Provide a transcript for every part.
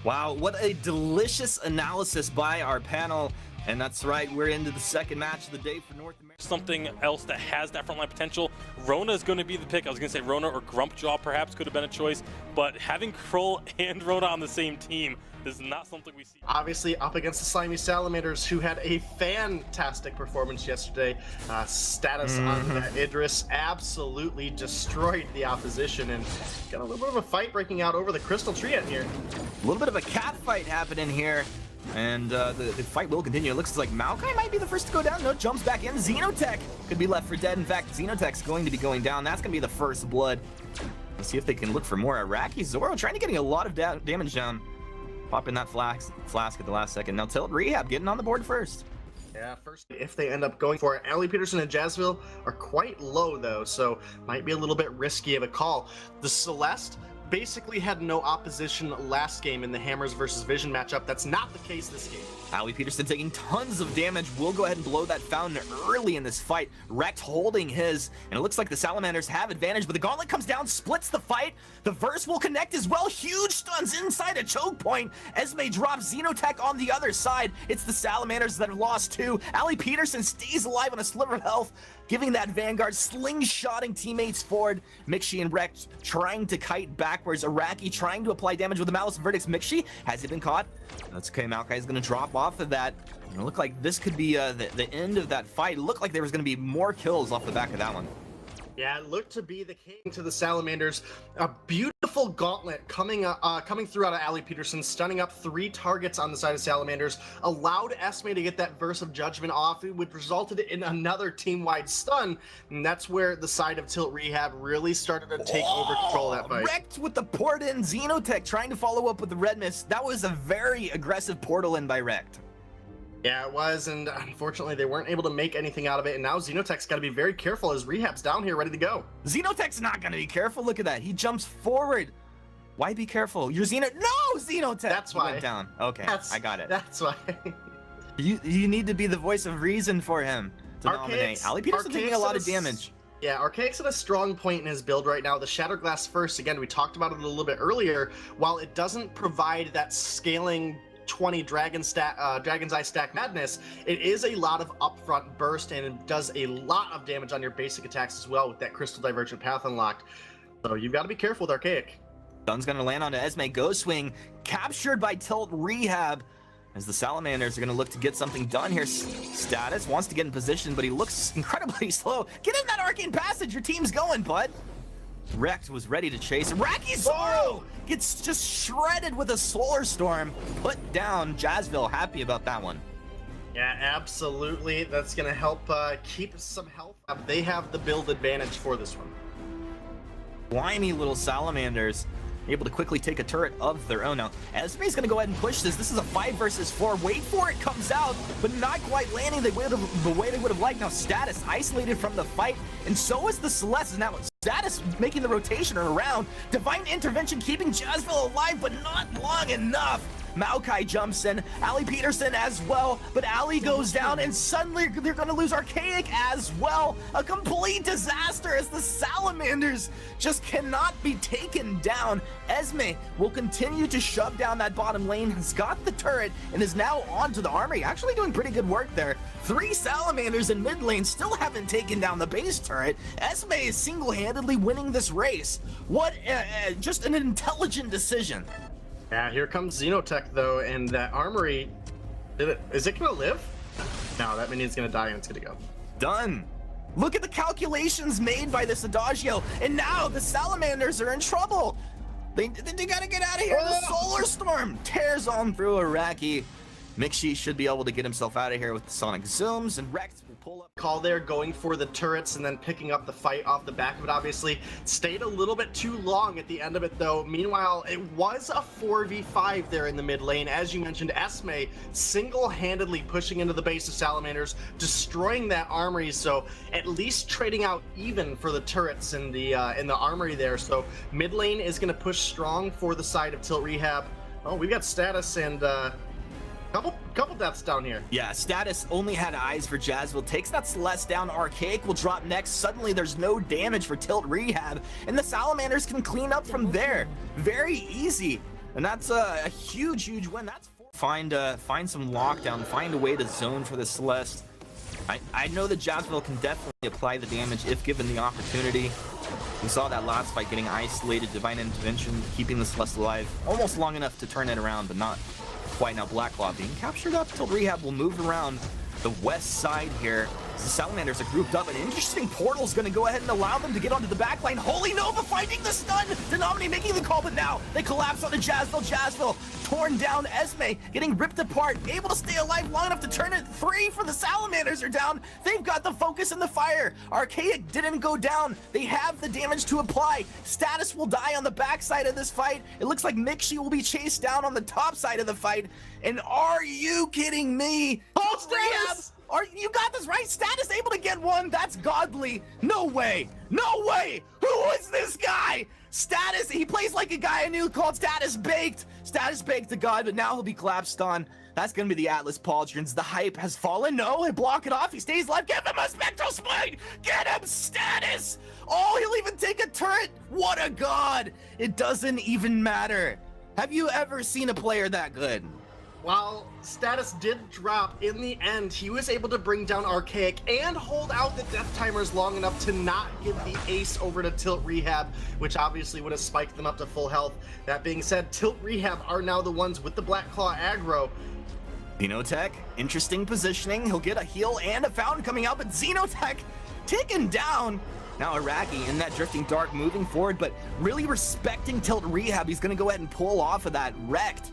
Wow, what a delicious analysis by our panel. And that's right, we're into the second match of the day for North America. Something else that has that frontline potential. Rona is going to be the pick. I was going to say Rona or Grumpjaw perhaps could have been a choice, but having Krull and Rona on the same team is not something we see. Obviously up against the Slimy Salamanders, who had a fantastic performance yesterday. Status on that Idris absolutely destroyed the opposition, and got a little bit of a fight breaking out over the Crystal Tree out here. A little bit of a cat fight happening here. And the fight will continue. It looks like Maokai might be the first to go down. No, jumps back in. Xenotech could be left for dead. In fact, Xenotech's going to be going down. That's going to be the first blood. Let's see if they can look for more. Iraqi Zoro trying to getting a lot of damage down. Popping that flask at the last second. Now Tilt Rehab getting on the board first. Yeah, first, if they end up going for it. Ali Peterson and Jazzville are quite low, though, so might be a little bit risky of a call. The Celeste basically had no opposition last game in the Hammers versus Vision matchup. That's not the case this game. Ali Peterson taking tons of damage. We'll go ahead and blow that fountain early in this fight. Rekt holding his, and it looks like the Salamanders have advantage, but the gauntlet comes down, splits the fight. The verse will connect as well. Huge stuns inside a choke point. Esme drops Xenotech on the other side. It's the Salamanders that have lost too. Ali Peterson stays alive on a sliver of health, giving that Vanguard slingshotting teammates forward. Mixi and Rekt trying to kite backwards. Iraqi trying to apply damage with the Malice Verdicts. Mixi, has he been caught? That's okay, Maokai is going to drop off of that. It looked like this could be the end of that fight. It looked like there was going to be more kills off the back of that one. Yeah, it looked to be the king to the Salamanders. A beautiful gauntlet coming through out of Ali Peterson, stunning up 3 targets on the side of Salamanders, allowed Esme to get that Verse of Judgment off, which resulted in another team-wide stun, and that's where the side of Tilt Rehab really started to take over control of that fight. Wrecked with the port in. Xenotech trying to follow up with the red mist. That was a very aggressive portal in by Wrecked. Yeah, it was, and unfortunately they weren't able to make anything out of it, and now Xenotech's got to be very careful as Rehab's down here ready to go. Xenotech's not going to be careful. Look at that. He jumps forward. Why be careful? You're No, Xenotech! That's why. He went down. Okay, I got it. That's why. you need to be the voice of reason for him to nominate. Ali Peterson taking a lot of damage. Yeah, Archaic's at a strong point in his build right now. The Shatterglass first, again, we talked about it a little bit earlier. While it doesn't provide that scaling 20 Dragon's Eye stack madness, it is a lot of upfront burst, and it does a lot of damage on your basic attacks as well with that Crystal Divergent Path unlocked. So you've got to be careful with Archaic. Sun's going to land onto Esme. Ghost Swing captured by Tilt Rehab as the Salamanders are going to look to get something done here. Status wants to get in position, but he looks incredibly slow. Get in that Arcane Passage. Your team's going, bud. Rekt was ready to chase. Raki Zoro gets just shredded with a Solar Storm. Put down. Jazzville happy about that one. Yeah, absolutely. That's going to help keep some health up. They have the build advantage for this one. Slimy little Salamanders able to quickly take a turret of their own. Now, Esme's going to go ahead and push this. This is a 5 versus 4. Wait for it, comes out, but not quite landing the way they would have liked. Now, Status isolated from the fight, and so is the Celeste. Now, Status making the rotation around. Divine Intervention keeping Jazzville alive, but not long enough. Maokai jumps in, Ali Peterson as well, but Ali goes down, and suddenly they're going to lose Archaic as well. A complete disaster as the Salamanders just cannot be taken down. Esme will continue to shove down that bottom lane, has got the turret, and is now onto the armory. Actually doing pretty good work there. 3 Salamanders in mid lane still haven't taken down the base turret. Esme is single-handedly winning this race. What just an intelligent decision. Yeah, here comes Xenotech, though, and that armory, is it going to live? No, that means it's going to die and it's going to go. Done. Look at the calculations made by this Adagio, and now the Salamanders are in trouble. They got to get out of here. The Solar Storm tears on through Iraqi. Mixi should be able to get himself out of here with the Sonic Zooms, and Rex will pull up. Call there, going for the turrets and then picking up the fight off the back of it, obviously. Stayed a little bit too long at the end of it, though. Meanwhile, it was a 4v5 there in the mid lane. As you mentioned, Esme single-handedly pushing into the base of Salamanders, destroying that armory, so at least trading out even for the turrets in the armory there. So mid lane is going to push strong for the side of Tilt Rehab. Oh, we've got Status and couple deaths down here. Yeah, Status only had eyes for Jazzville. Takes that Celeste down. Archaic will drop next. Suddenly there's no damage for Tilt Rehab, and the Salamanders can clean up from there. Very easy. And that's a huge win. That's find some lockdown, find a way to zone for the Celeste. I know that Jazzville can definitely apply the damage if given the opportunity. We saw that last fight getting isolated, Divine Intervention, keeping the Celeste alive almost long enough to turn it around, but not quite. Now Blacklaw being captured up till Rehab will move around the west side here. The Salamanders are grouped up. An interesting portal's going to go ahead and allow them to get onto the back line. Holy Nova finding the stun. Denominate making the call, but now they collapse onto Jazzville. Jazzville torn down. Esme getting ripped apart. Able to stay alive long enough to turn it. 3 for the Salamanders are down. They've got the focus and the fire. Archaic didn't go down. They have the damage to apply. Status will die on the backside of this fight. It looks like Mixie will be chased down on the top side of the fight. And are you kidding me? Oh, Status! You got this right? Status able to get one? That's godly. No way. No way. Who is this guy? Status, he plays like a guy I knew called Status Baked. Status Baked to God, but now he'll be collapsed on. That's going to be the Atlas Pauldrons. The hype has fallen. No, and block it off. He stays alive. Give him a Spectral Spike. Get him, Status. Oh, he'll even take a turret. What a god. It doesn't even matter. Have you ever seen a player that good? While Status did drop, in the end, he was able to bring down Archaic and hold out the death timers long enough to not give the ace over to Tilt Rehab, which obviously would have spiked them up to full health. That being said, Tilt Rehab are now the ones with the Black Claw aggro. Xenotech, interesting positioning. He'll get a heal and a fountain coming out, but Xenotech taken down. Now Iraqi in that Drifting Dark moving forward, but really respecting Tilt Rehab. He's going to go ahead and pull off of that. Wrecked.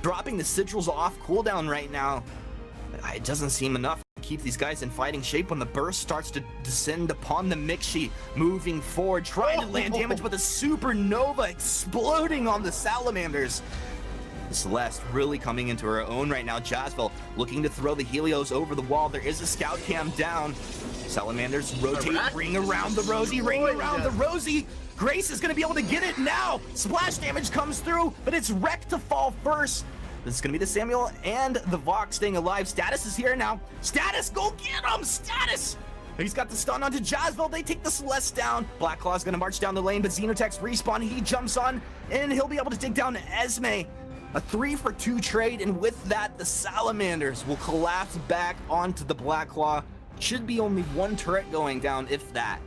Dropping the sigils off cooldown right now. It doesn't seem enough to keep these guys in fighting shape when the burst starts to descend upon the Mixie. Moving forward, trying to land damage, but the supernova exploding on the Salamanders. The Celeste really coming into her own right now. Jazzville looking to throw the Helios over the wall. There is a scout cam down. Salamanders rotate, ring around the Rosie, ring around the Rosie. Grace is going to be able to get it now. Splash damage comes through, but it's wrecked to fall first. This is going to be the Samuel and the Vox staying alive. Status is here now. Status, go get him! Status! He's got the stun onto Jazzville. They take the Celeste down. Blacklaw's going to march down the lane, but Xenotech's respawn. He jumps on, and he'll be able to take down Esme. A 3-for-2 trade, and with that, the Salamanders will collapse back onto the Blacklaw. Should be only one turret going down, if that.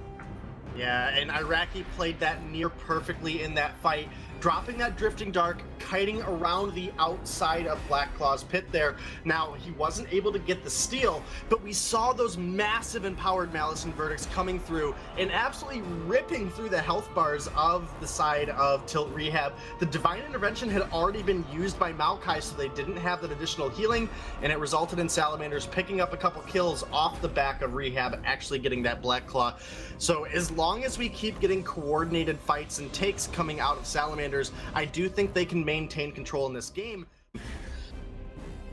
Yeah, and Iraqi played that near perfectly in that fight, dropping that Drifting Dark, kiting around the outside of Blacklaw's pit there. Now, he wasn't able to get the steal, but we saw those massive empowered Malice and Verdicts coming through and absolutely ripping through the health bars of the side of Tilt Rehab. The Divine Intervention had already been used by Maokai, so they didn't have that additional healing, and it resulted in Salamanders picking up a couple kills off the back of Rehab, actually getting that Black Claw. So as long as we keep getting coordinated fights and takes coming out of Salamanders, I do think they can maintain control in this game.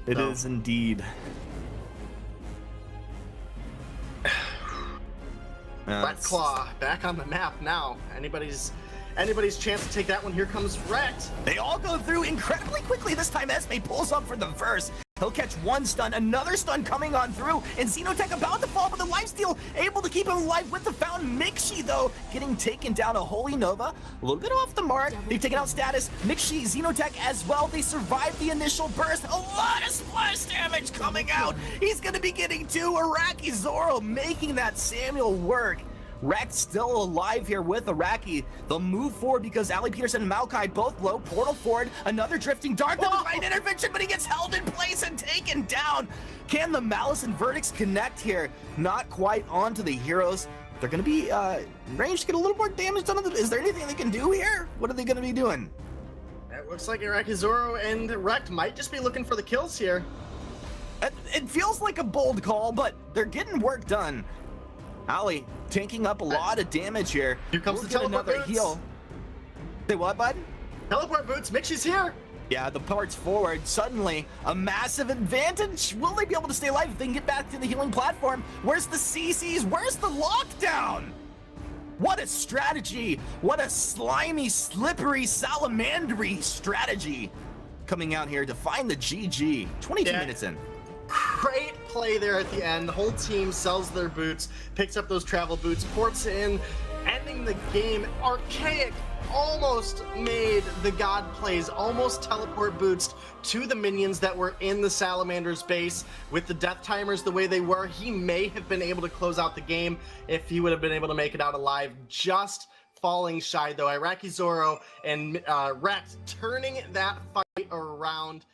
It is indeed. Black Claw back on the map now. Anybody's chance to take that one. Here comes Wrecked. They all go through incredibly quickly. This time Esme pulls up for the first. He'll catch one stun, another stun coming on through, and Xenotech about to fall, but the lifesteal able to keep him alive with the fountain. Mixie, though, getting taken down. A Holy Nova, a little bit off the mark. They've taken out Status. Mixie, Xenotech as well. They survived the initial burst. A lot of splash damage coming out. He's going to be getting 2. Iraqi Zoro making that Samuel work. Wrecked still alive here with Iraqi. They'll move forward because Ali Peterson and Maokai both low. Portal forward, another Drifting Dark. The Divine Intervention, but he gets held in place and taken down. Can the Malice and Verdicts connect here? Not quite onto the heroes. They're going to be ranged to get a little more damage done. Is there anything they can do here? What are they going to be doing? It looks like Iraqi Zoro and Wrecked might just be looking for the kills here. It feels like a bold call, but they're getting work done. Ali tanking up a lot of damage here. Here comes the teleport another boots. heal. Say what, bud? Teleport boots. Mixie's here. Yeah, the parts forward. Suddenly, a massive advantage. Will they be able to stay alive if they can get back to the healing platform? Where's the CCs? Where's the lockdown? What a strategy. What a slimy, slippery, salamandery strategy. Coming out here to find the GG. 22 minutes in. Great play there at the end. The whole team sells their boots, picks up those travel boots, ports in, ending the game. Archaic almost made the God plays, almost teleport boots to the minions that were in the Salamander's base. With the death timers the way they were, he may have been able to close out the game if he would have been able to make it out alive. Just falling shy though. Iraqi Zoro and Rex turning that fight around.